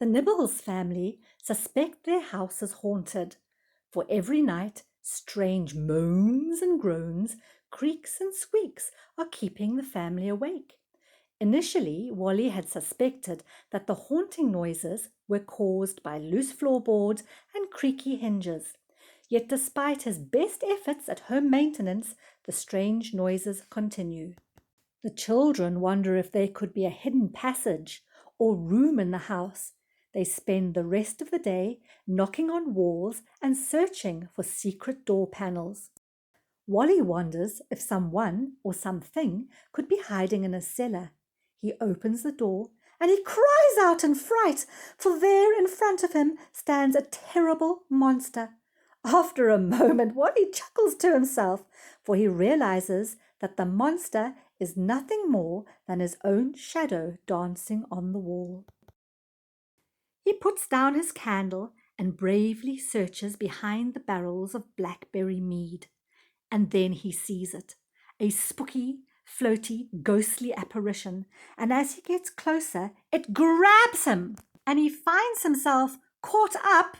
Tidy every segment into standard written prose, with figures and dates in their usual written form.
The Nibbles family suspect their house is haunted, for every night strange moans and groans, creaks and squeaks are keeping the family awake. Initially, Wally had suspected that the haunting noises were caused by loose floorboards and creaky hinges. Yet despite his best efforts at home maintenance, the strange noises continue. The children wonder if there could be a hidden passage or room in the house. They spend the rest of the day knocking on walls and searching for secret door panels. Wally wonders if someone or something could be hiding in a cellar. He opens the door and he cries out in fright, for there in front of him stands a terrible monster. After a moment, Wally chuckles to himself, for he realizes that the monster is nothing more than his own shadow dancing on the wall. He puts down his candle and bravely searches behind the barrels of blackberry mead. And then he sees it, a spooky, floaty, ghostly apparition, and as he gets closer, it grabs him, and he finds himself caught up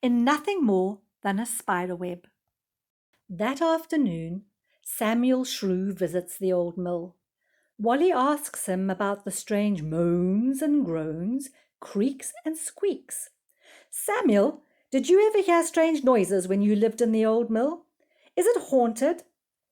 in nothing more than a spider web. That afternoon, Samuel Shrew visits the old mill. Wally asks him about the strange moans and groans, creaks and squeaks. "Samuel, did you ever hear strange noises when you lived in the old mill? Is it haunted?"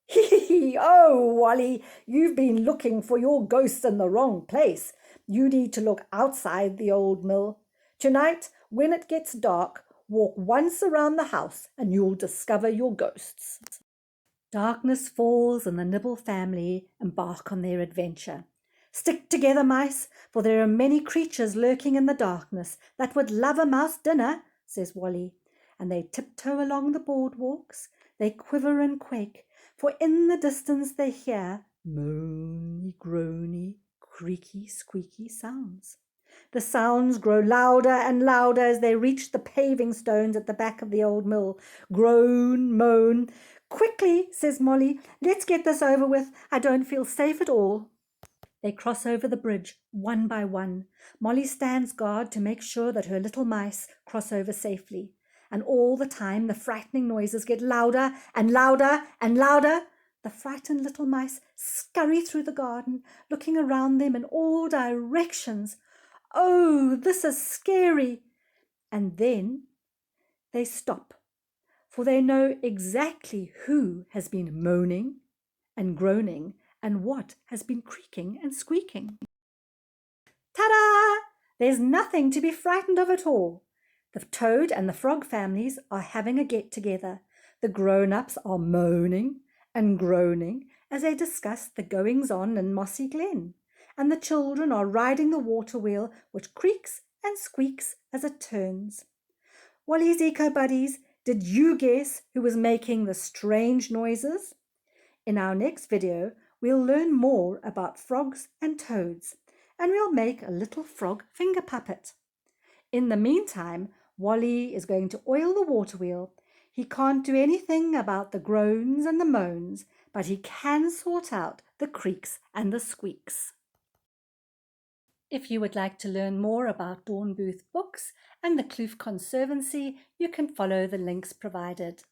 "Hee, oh, Wally, you've been looking for your ghosts in the wrong place. You need to look outside the old mill. Tonight, when it gets dark, walk once around the house and you'll discover your ghosts." Darkness falls and the Nibble family embark on their adventure. "Stick together, mice, for there are many creatures lurking in the darkness that would love a mouse dinner," says Wally. And they tiptoe along the boardwalks. They quiver and quake, for in the distance they hear moany, groany, creaky, squeaky sounds. The sounds grow louder and louder as they reach the paving stones at the back of the old mill. Groan, moan. "Quickly," says Molly, "let's get this over with. I don't feel safe at all." They cross over the bridge, one by one. Molly stands guard to make sure that her little mice cross over safely. And all the time the frightening noises get louder and louder and louder. The frightened little mice scurry through the garden, looking around them in all directions. "Oh, this is scary." And then they stop, for they know exactly who has been moaning and groaning and what has been creaking and squeaking. Ta-da! There's nothing to be frightened of at all. The toad and the frog families are having a get-together. The grown-ups are moaning and groaning as they discuss the goings-on in Mossy Glen, and the children are riding the water wheel, which creaks and squeaks as it turns. Wally's Eco Buddies, did you guess who was making the strange noises? In our next video, we'll learn more about frogs and toads, and we'll make a little frog finger puppet. In the meantime, Wally is going to oil the water wheel. He can't do anything about the groans and the moans, but he can sort out the creaks and the squeaks. If you would like to learn more about Dawn Booth books and the Kloof Conservancy, you can follow the links provided.